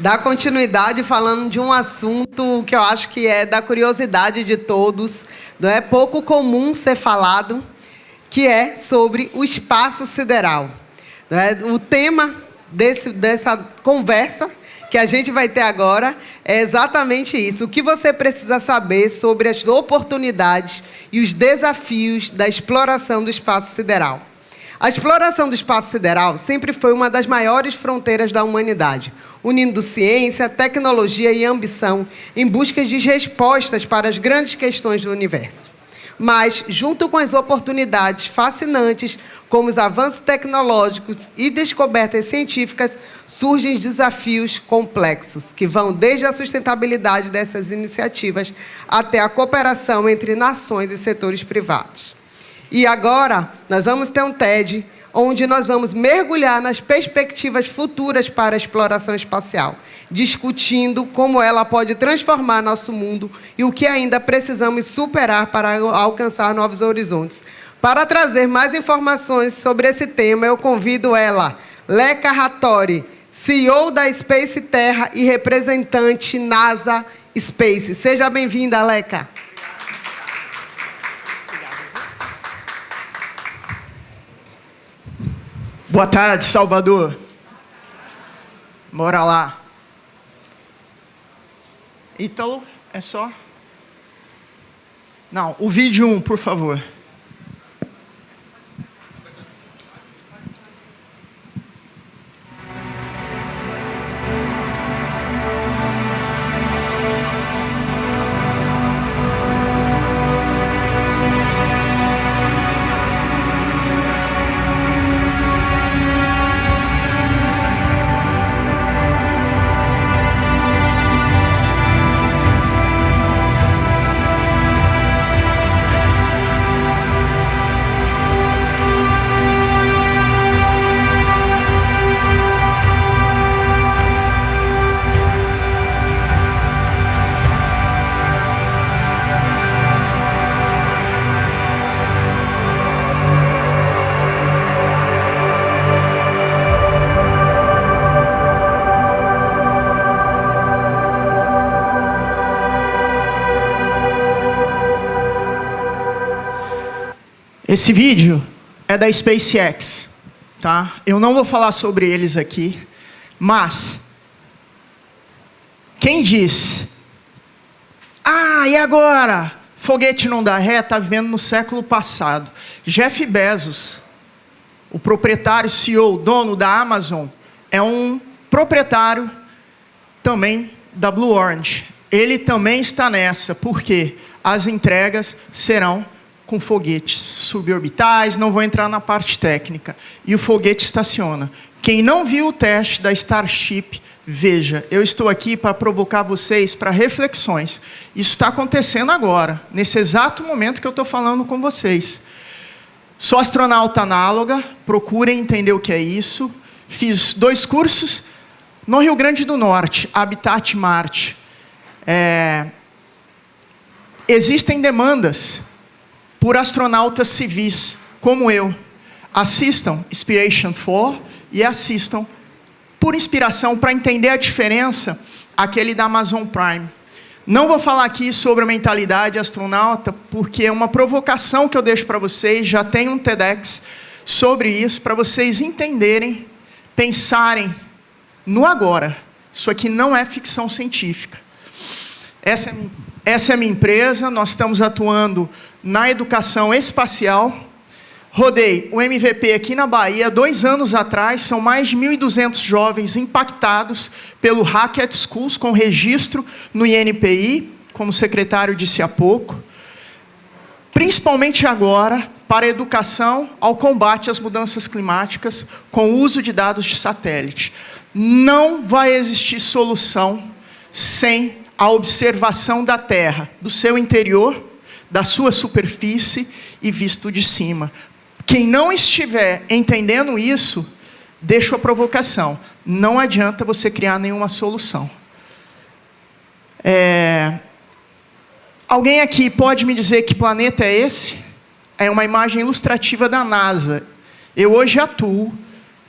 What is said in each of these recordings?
dar continuidade falando de um assunto que eu acho que é da curiosidade de todos, não é pouco comum ser falado, que é sobre o espaço sideral. Não é? O tema dessa conversa que a gente vai ter agora é exatamente isso. O que você precisa saber sobre as oportunidades e os desafios da exploração do espaço sideral. A exploração do espaço sideral sempre foi uma das maiores fronteiras da humanidade, unindo ciência, tecnologia e ambição em busca de respostas para as grandes questões do universo. Mas, junto com as oportunidades fascinantes, como os avanços tecnológicos e descobertas científicas, surgem desafios complexos, que vão desde a sustentabilidade dessas iniciativas até a cooperação entre nações e setores privados. E agora, nós vamos ter um TED, onde nós vamos mergulhar nas perspectivas futuras para a exploração espacial, discutindo como ela pode transformar nosso mundo e o que ainda precisamos superar para alcançar novos horizontes. Para trazer mais informações sobre esse tema, eu convido ela, Leca Hattori, CEO da Space Terra e representante NASA Space. Seja bem-vinda, Leca. Boa tarde, Salvador. Bora lá. Ítalo, é só? Não, o vídeo 1, por favor. Esse vídeo é da SpaceX, tá? Eu não vou falar sobre eles aqui, mas quem diz, e agora? Foguete não dá ré, está vivendo no século passado. Jeff Bezos, o proprietário, CEO, dono da Amazon, é um proprietário também da Blue Origin. Ele também está nessa, porque as entregas serão com foguetes suborbitais, não vou entrar na parte técnica. E o foguete estaciona. Quem não viu o teste da Starship, veja, eu estou aqui para provocar vocês para reflexões. Isso está acontecendo agora, nesse exato momento que eu estou falando com vocês. Sou astronauta análoga, procurem entender o que é isso. Fiz 2 cursos no Rio Grande do Norte, Habitat Marte. Existem demandas por astronautas civis, como eu. Assistam Inspiration 4 e assistam, por inspiração, para entender a diferença, aquele da Amazon Prime. Não vou falar aqui sobre a mentalidade astronauta, porque é uma provocação que eu deixo para vocês, já tem um TEDx sobre isso, para vocês entenderem, pensarem no agora. Isso aqui não é ficção científica. Essa é a minha empresa, nós estamos atuando na educação espacial. Rodei o MVP aqui na Bahia 2 anos atrás, são mais de 1.200 jovens impactados pelo Hackett Schools, com registro no INPI, como o secretário disse há pouco. Principalmente agora, para a educação ao combate às mudanças climáticas, com o uso de dados de satélite. Não vai existir solução sem a observação da Terra, do seu interior, da sua superfície e visto de cima. Quem não estiver entendendo isso, deixa a provocação. Não adianta você criar nenhuma solução. Alguém aqui pode me dizer que planeta é esse? É uma imagem ilustrativa da NASA. Eu hoje atuo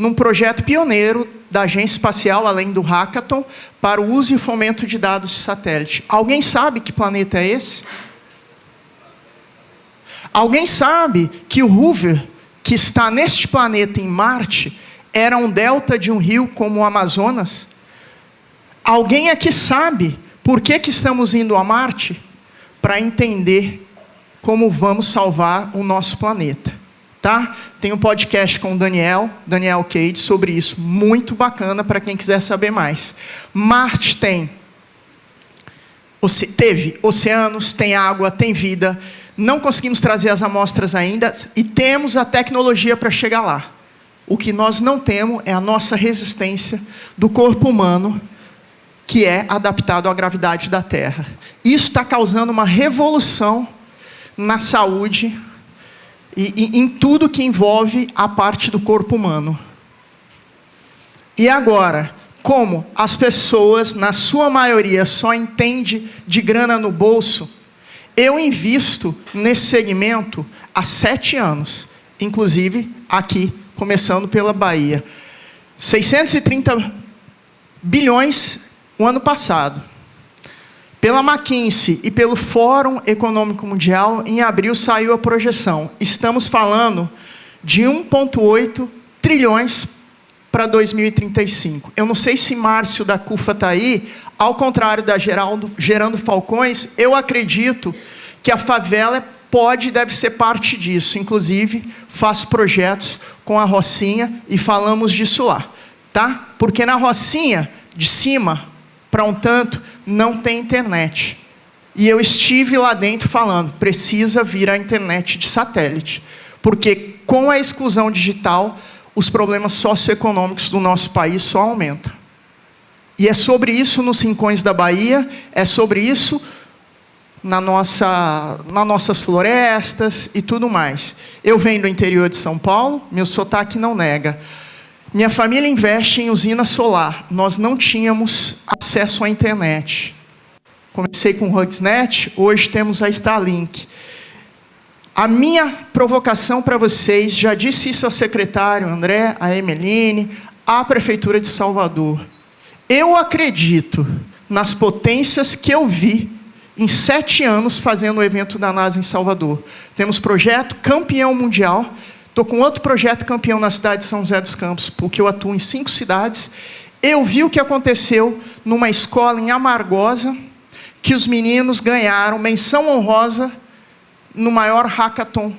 num projeto pioneiro da Agência Espacial, além do Hackathon, para o uso e fomento de dados de satélite. Alguém sabe que planeta é esse? Alguém sabe que o Hoover, que está neste planeta em Marte, era um delta de um rio como o Amazonas? Alguém aqui sabe por que estamos indo a Marte? Para entender como vamos salvar o nosso planeta. Tá? Tem um podcast com o Daniel Cade, sobre isso. Muito bacana para quem quiser saber mais. Marte teve oceanos, tem água, tem vida. Não conseguimos trazer as amostras ainda e temos a tecnologia para chegar lá. O que nós não temos é a nossa resistência do corpo humano, que é adaptado à gravidade da Terra. Isso está causando uma revolução na saúde e em tudo que envolve a parte do corpo humano. E agora, como as pessoas, na sua maioria, só entendem de grana no bolso, eu invisto nesse segmento há 7 anos, inclusive aqui, começando pela Bahia. 630 bilhões o ano passado. Pela McKinsey e pelo Fórum Econômico Mundial, em abril saiu a projeção. Estamos falando de 1,8 trilhões para 2035. Eu não sei se Márcio da CUFA está aí, ao contrário da Gerando Falcões, eu acredito que a favela pode e deve ser parte disso. Inclusive, faço projetos com a Rocinha e falamos disso lá. Tá? Porque na Rocinha, de cima para um tanto, não tem internet. E eu estive lá dentro falando, precisa vir a internet de satélite. Porque com a exclusão digital, os problemas socioeconômicos do nosso país só aumentam. E é sobre isso nos rincões da Bahia, é sobre isso nas nossas florestas e tudo mais. Eu venho do interior de São Paulo, meu sotaque não nega. Minha família investe em usina solar. Nós não tínhamos acesso à internet. Comecei com o HugsNet, hoje temos a Starlink. A minha provocação para vocês, já disse isso ao secretário André, a Emeline, à Prefeitura de Salvador. Eu acredito nas potências que eu vi em 7 anos fazendo o evento da NASA em Salvador. Temos projeto campeão mundial. Estou com outro projeto campeão na cidade de São José dos Campos, porque eu atuo em 5 cidades. Eu vi o que aconteceu numa escola em Amargosa, que os meninos ganharam menção honrosa no maior hackathon,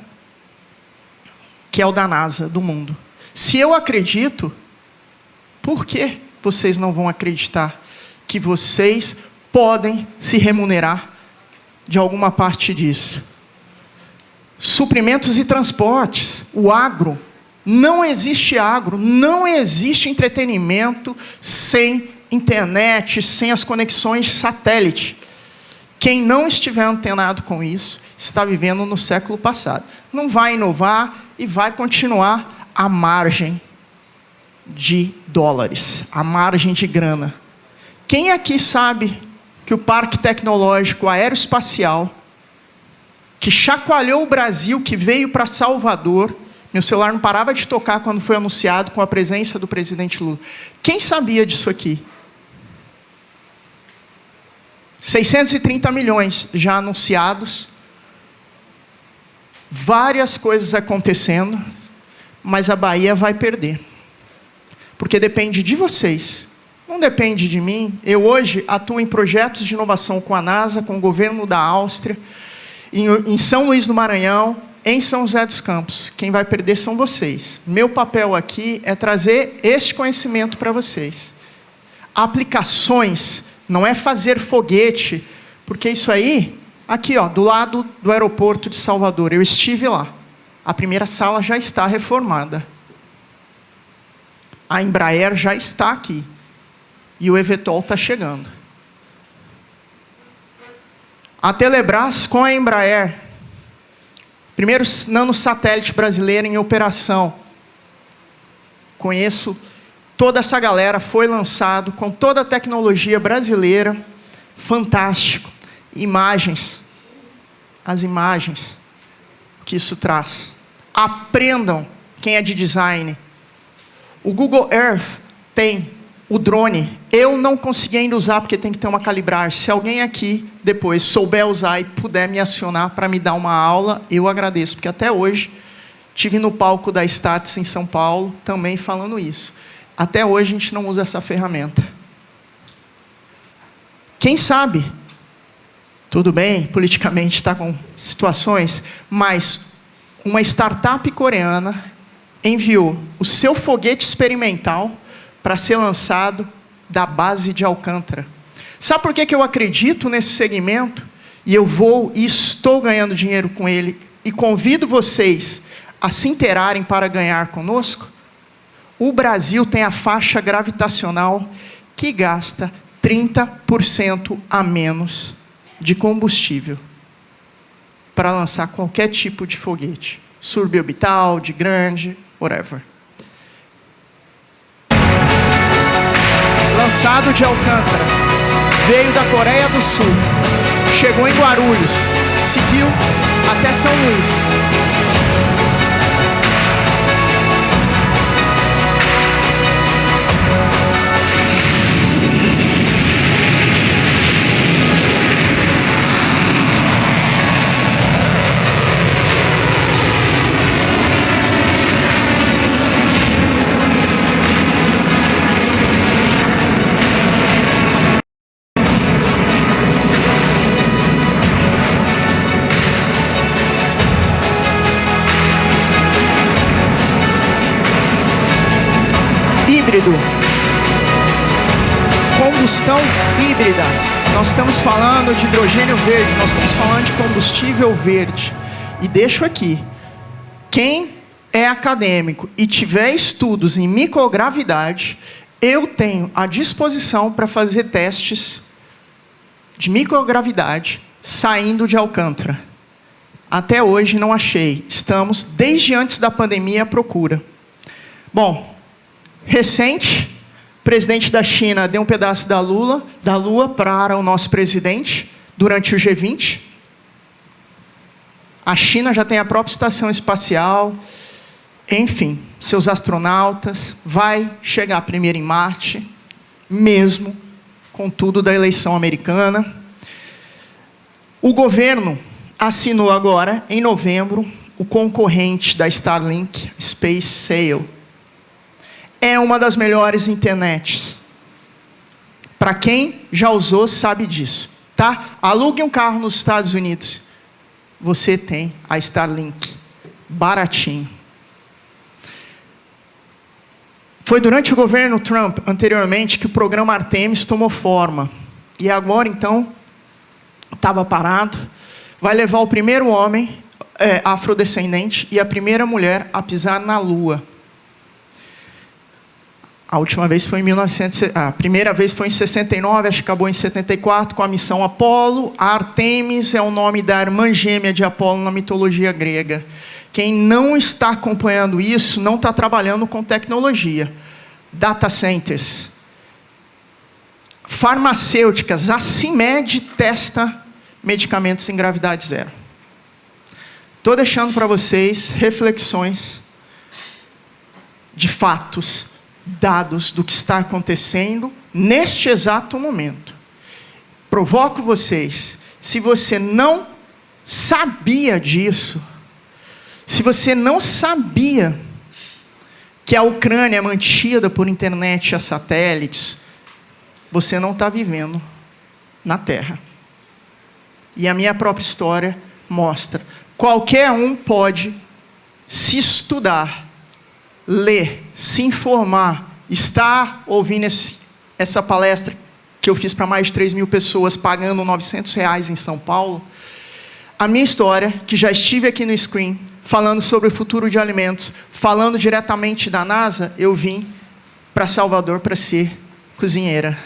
que é o da NASA, do mundo. Se eu acredito, por que vocês não vão acreditar que vocês podem se remunerar de alguma parte disso? Suprimentos e transportes, o agro. Não existe agro, não existe entretenimento sem internet, sem as conexões satélite. Quem não estiver antenado com isso, está vivendo no século passado. Não vai inovar e vai continuar à margem de dólares, à margem de grana. Quem aqui sabe que o Parque Tecnológico Aeroespacial, que chacoalhou o Brasil, que veio para Salvador, meu celular não parava de tocar quando foi anunciado com a presença do presidente Lula. Quem sabia disso aqui? 630 milhões já anunciados, várias coisas acontecendo, mas a Bahia vai perder. Porque depende de vocês, não depende de mim. Eu hoje atuo em projetos de inovação com a NASA, com o governo da Áustria, em São Luís do Maranhão, em São José dos Campos. Quem vai perder são vocês. Meu papel aqui é trazer este conhecimento para vocês. Aplicações, não é fazer foguete, porque isso aí, aqui ó, do lado do aeroporto de Salvador, eu estive lá. A primeira sala já está reformada. A Embraer já está aqui. E o eVTOL está chegando. A Telebrás com a Embraer, primeiro nanosatélite brasileiro em operação. Conheço toda essa galera, foi lançado com toda a tecnologia brasileira, fantástico. Imagens, as imagens que isso traz. Aprendam, quem é de design. O Google Earth tem o drone. Eu não consegui ainda usar, porque tem que ter uma calibragem. Se alguém aqui, depois, souber usar e puder me acionar para me dar uma aula, eu agradeço. Porque até hoje, estive no palco da Starts em São Paulo, também falando isso. Até hoje, a gente não usa essa ferramenta. Quem sabe, tudo bem, politicamente está com situações, mas uma startup coreana enviou o seu foguete experimental para ser lançado da base de Alcântara. Sabe por que eu acredito nesse segmento? E eu vou e estou ganhando dinheiro com ele, e convido vocês a se interarem para ganhar conosco? O Brasil tem a faixa gravitacional que gasta 30% a menos de combustível para lançar qualquer tipo de foguete. Suborbital, de grande, whatever. Lançado de Alcântara, veio da Coreia do Sul, chegou em Guarulhos, seguiu até São Luís. Híbrido. Combustão híbrida. Nós estamos falando de hidrogênio verde, nós estamos falando de combustível verde. E deixo aqui, quem é acadêmico e tiver estudos em microgravidade, eu tenho à disposição para fazer testes de microgravidade saindo de Alcântara. Até hoje não achei. Estamos, desde antes da pandemia, à procura. Bom, recente, o presidente da China deu um pedaço da Lua para o nosso presidente durante o G20. A China já tem a própria estação espacial. Enfim, seus astronautas. Vai chegar primeiro em Marte, mesmo com tudo da eleição americana. O governo assinou agora, em novembro, o concorrente da Starlink, SpaceSail. É uma das melhores internets. Para quem já usou, sabe disso. Tá? Alugue um carro nos Estados Unidos. Você tem a Starlink. Baratinho. Foi durante o governo Trump, anteriormente, que o programa Artemis tomou forma. E agora, então, estava parado. Vai levar o primeiro homem afrodescendente e a primeira mulher a pisar na Lua. A última vez foi em a primeira vez foi em 69, acho que acabou em 74, com a missão Apolo. A Artemis é o nome da irmã gêmea de Apolo na mitologia grega. Quem não está acompanhando isso, não está trabalhando com tecnologia. Data centers. Farmacêuticas. A CIMED testa medicamentos em gravidade zero. Estou deixando para vocês reflexões de fatos, dados do que está acontecendo neste exato momento. Provoco vocês, se você não sabia disso, se você não sabia que a Ucrânia é mantida por internet a satélites, você não está vivendo na Terra. E a minha própria história mostra. Qualquer um pode se estudar, ler, se informar, estar ouvindo essa palestra que eu fiz para mais de 3.000 pessoas, pagando R$900 em São Paulo. A minha história, que já estive aqui no Screen, falando sobre o futuro de alimentos, falando diretamente da NASA, eu vim para Salvador para ser cozinheira.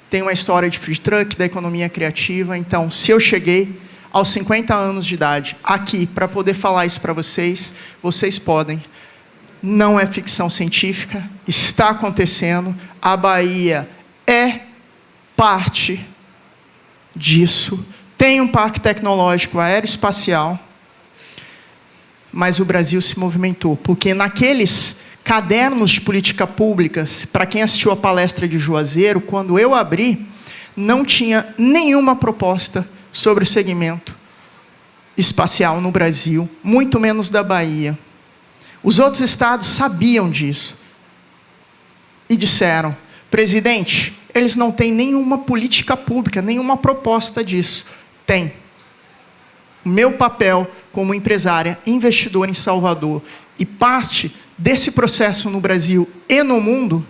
Tenho uma história de food truck, da economia criativa. Então, se eu cheguei aos 50 anos de idade aqui para poder falar isso para vocês, vocês podem. Não é ficção científica, está acontecendo. A Bahia é parte disso. Tem um parque tecnológico aeroespacial, mas o Brasil se movimentou, porque naqueles cadernos de política pública, para quem assistiu a palestra de Juazeiro, quando eu abri, não tinha nenhuma proposta sobre o segmento espacial no Brasil, muito menos da Bahia. Os outros estados sabiam disso e disseram: presidente, eles não têm nenhuma política pública, nenhuma proposta disso. Tem. O meu papel como empresária, investidora em Salvador, e parte desse processo no Brasil e no mundo,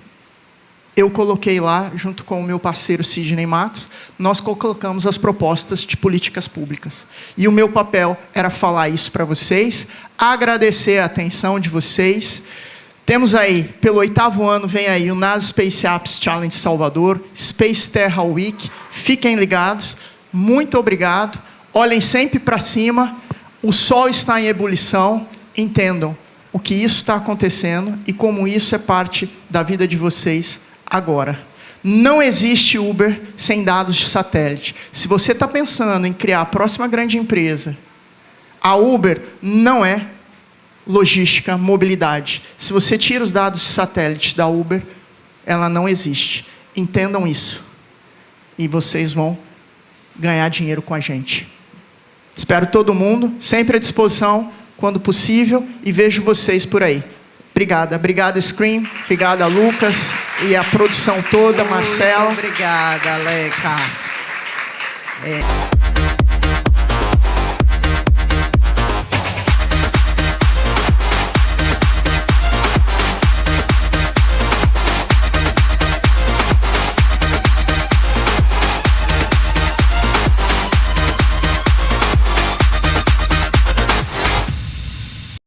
eu coloquei lá, junto com o meu parceiro Sidney Matos, nós colocamos as propostas de políticas públicas. E o meu papel era falar isso para vocês, agradecer a atenção de vocês. Temos aí, pelo 8º ano, vem aí o NASA Space Apps Challenge Salvador, Space Terra Week. Fiquem ligados. Muito obrigado. Olhem sempre para cima. O sol está em ebulição. Entendam o que isso está acontecendo e como isso é parte da vida de vocês agora. Não existe Uber sem dados de satélite. Se você está pensando em criar a próxima grande empresa, a Uber não é logística, mobilidade. Se você tira os dados de satélite da Uber, ela não existe. Entendam isso. E vocês vão ganhar dinheiro com a gente. Espero todo mundo, sempre à disposição, quando possível, e vejo vocês por aí. Obrigada. Obrigada, Scream. Obrigada, Lucas. E a produção toda, Marcelo. Muito obrigada, Leca.